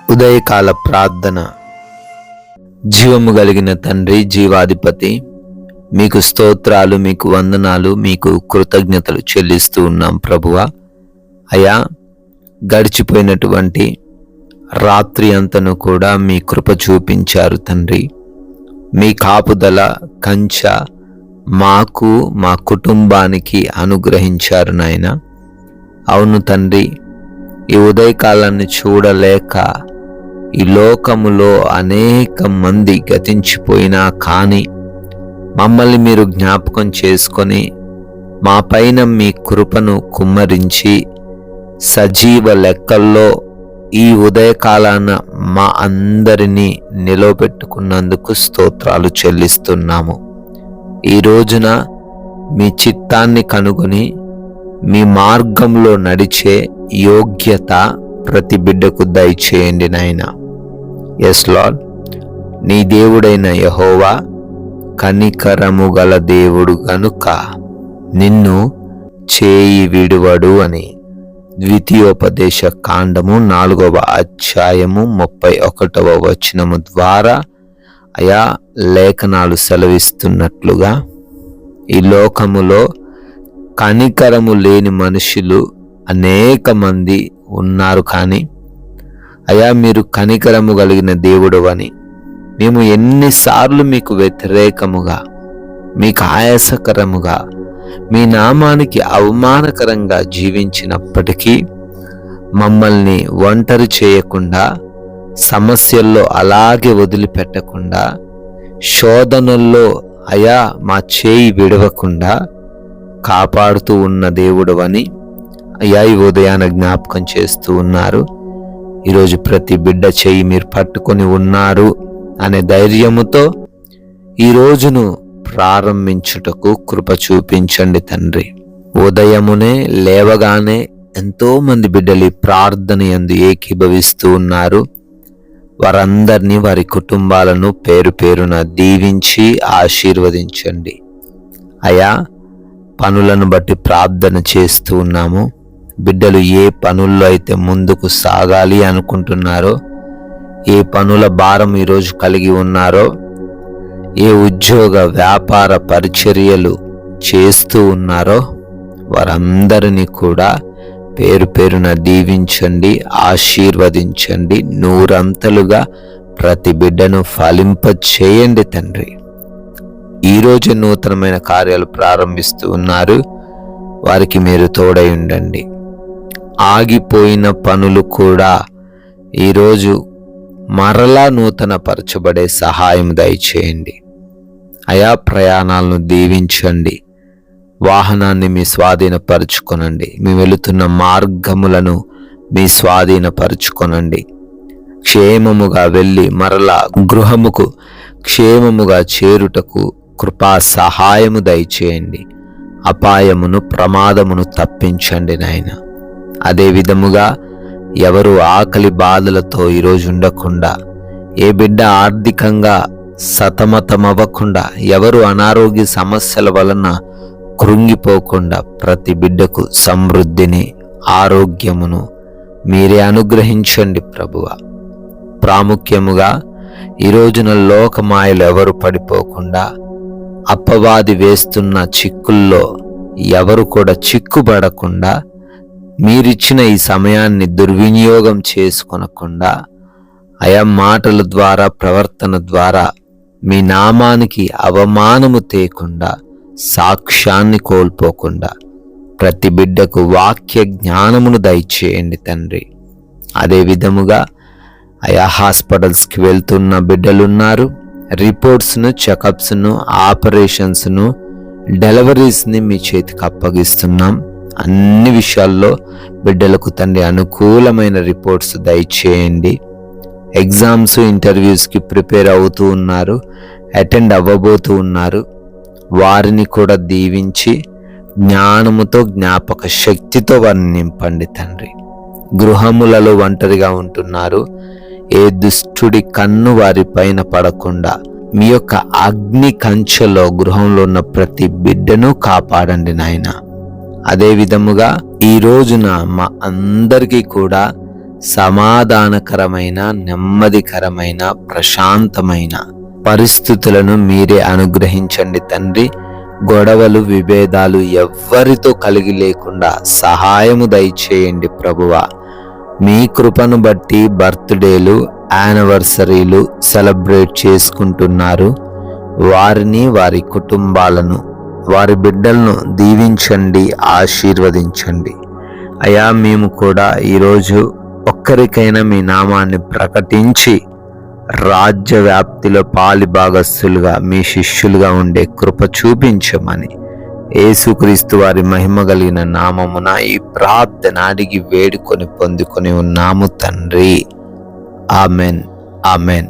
ఉదయకాల ప్రార్థన. జీవము కలిగిన తండ్రి, జీవాధిపతి, మీకు స్తోత్రాలు, మీకు వందనాలు, మీకు కృతజ్ఞతలు చెల్లిస్తూ ఉన్నాం ప్రభువా. అయా, గడిచిపోయినటువంటి రాత్రి అంతను కూడా మీ కృప చూపించారు తండ్రి. మీ కాపుదల కంచ మాకు, మా కుటుంబానికి అనుగ్రహించారు నాయన. అవును తండ్రి, ఈ ఉదయకాలాన్ని చూడలేక ఈ లోకములో అనేక మంది గతించిపోయినా కానీ మమ్మల్ని మీరు జ్ఞాపకం చేసుకొని మా పైన మీ కృపను కుమ్మరించి సజీవ లెక్కల్లో ఈ ఉదయకాలాన మా అందరినీ నిలవబెట్టుకున్నందుకు స్తోత్రాలు చెల్లిస్తున్నాము. ఈ రోజున మీ చిత్తాన్ని కనుగొని మీ మార్గంలో నడిచే యోగ్యత ప్రతి బిడ్డకు దయచేయండి నాయన. ఎస్ లార్డ్, నీ దేవుడైన యెహోవా కనికరము గల దేవుడు గనుక నిన్ను చేయి విడువడు అని ద్వితీయోపదేశ కాండము 4వ అధ్యాయము 31వ వచనము ద్వారా అయా లేఖనాలు సెలవిస్తున్నట్లుగా ఈ లోకములో కనికరము లేని మనుషులు అనేక మంది ఉన్నారు. కానీ అయా, మీరు కనికరము కలిగిన దేవుడు అని మేము ఎన్నిసార్లు మీకు వ్యతిరేకముగా, మీకు ఆయాసకరముగా, మీ నామానికి అవమానకరంగా జీవించినప్పటికీ మమ్మల్ని ఒంటరి చేయకుండా, సమస్యల్లో అలాగే వదిలిపెట్టకుండా, శోధనల్లో అయా మా చేయి విడవకుండా కాపాడుతూ ఉన్న దేవుడు అని అయ్యా ఈ ఉదయాన జ్ఞాపకం చేస్తూ ఉన్నారు. ఈరోజు ప్రతి బిడ్డ చేయి మీరు పట్టుకొని ఉన్నారు అనే ధైర్యముతో ఈ రోజును ప్రారంభించుటకు కృప చూపించండి తండ్రి. ఉదయమునే లేవగానే ఎంతో మంది బిడ్డలు ప్రార్థన యందు ఏకీభవిస్తూ ఉన్నారు. వారందరినీ, వారి కుటుంబాలను పేరు పేరున దీవించి ఆశీర్వదించండి. అయా, పనులను బట్టి ప్రార్థన చేస్తూ ఉన్నాము. బిడ్డలు ఏ పనుల్లో అయితే ముందుకు సాగాలి అనుకుంటున్నారో, ఏ పనుల భారం ఈరోజు కలిగి ఉన్నారో, ఏ ఉద్యోగ వ్యాపార పరిచర్యలు చేస్తూ ఉన్నారో వారందరినీ కూడా పేరు పేరున దీవించండి, ఆశీర్వదించండి. నూరంతలుగా ప్రతి బిడ్డను ఫలింప చేయండి తండ్రి. ఈరోజు నూతనమైన కార్యాలు ప్రారంభిస్తూ ఉన్నారు. వారికి మీరు తోడై ఉండండి. ఆగిపోయిన పనులు కూడా ఈరోజు మరలా నూతన పరచబడే సహాయం దయచేయండి. అయా, ప్రయాణాలను దీవించండి. వాహనాన్ని మీ స్వాధీనపరుచుకొనండి. మీ వెళుతున్న మార్గములను మీ స్వాధీనపరుచుకొనండి. క్షేమముగా వెళ్ళి మరలా గృహముకు క్షేమముగా చేరుటకు కృపా సహాయము దయచేయండి. అపాయమును, ప్రమాదమును తప్పించండి నాయన. అదే విధముగా ఎవరు ఆకలి బాధలతో ఈరోజు ఉండకుండా, ఏ బిడ్డ ఆర్థికంగా సతమతమవ్వకుండా, ఎవరు అనారోగ్య సమస్యల వలన కృంగిపోకుండా ప్రతి బిడ్డకు సమృద్ధిని, ఆరోగ్యమును మీరే అనుగ్రహించండి ప్రభువా. ప్రాముఖ్యముగా ఈ రోజున లోకమాయలు ఎవరు పడిపోకుండా, అపవాది వేస్తున్న చిక్కుల్లో ఎవరు కూడా చిక్కుబడకుండా, మీరిచ్చిన ఈ సమయాన్ని దుర్వినియోగం చేసుకొనకుండా, ఆయా మాటల ద్వారా, ప్రవర్తన ద్వారా మీ నామానికి అవమానము తేకుండా, సాక్ష్యాన్ని కోల్పోకుండా ప్రతి బిడ్డకు వాక్య జ్ఞానమును దయచేయండి తండ్రి. అదే విధముగా ఆయా హాస్పిటల్స్కి వెళ్తున్న బిడ్డలున్నారు. రిపోర్ట్స్ను, చెకప్స్ను, ఆపరేషన్స్ను, డెలివరీస్ని మీ చేతికి అప్పగిస్తున్నాం. అన్ని విషయాల్లో బిడ్డలకు తండ్రి అనుకూలమైన రిపోర్ట్స్ దయచేయండి. ఎగ్జామ్స్, ఇంటర్వ్యూస్కి ప్రిపేర్ అవుతూ ఉన్నారు, అటెండ్ అవ్వబోతూ ఉన్నారు. వారిని కూడా దీవించి జ్ఞానముతో, జ్ఞాపక శక్తితో వారిని నింపండి తండ్రి. గృహములలో ఒంటరిగా ఉంటున్నారు. ఏ దుష్టుడి కన్ను వారి పైన పడకుండా మీ యొక్క అగ్ని కంచెలో గృహంలో ఉన్న ప్రతి బిడ్డను కాపాడండి నాయన. అదే విధముగా ఈ రోజున మా అందరికీ కూడా సమాధానకరమైన, నెమ్మదికరమైన, ప్రశాంతమైన పరిస్థితులను మీరే అనుగ్రహించండి తండ్రి. గొడవలు, విభేదాలు ఎవ్వరితో కలిగి లేకుండా సహాయము దయచేయండి ప్రభువా. మీ కృపను బట్టి బర్త్డేలు, యానివర్సరీలు సెలబ్రేట్ చేసుకుంటున్నారు. వారిని, వారి కుటుంబాలను, వారి బిడ్డలను దీవించండి, ఆశీర్వదించండి. అయా, మేము కూడా ఈరోజు ఒక్కరికైనా మీ నామాన్ని ప్రకటించి రాజ్య వ్యాప్తిలో పాలిభాగస్తులుగా, మీ శిష్యులుగా ఉండే కృప చూపించమని యేసుక్రీస్తు వారి మహిమ కలిగిన నామమున ఈ ప్రార్థన అడిగి వేడుకొని పొందుకొని ఉన్నాము తండ్రి. Amen, amen.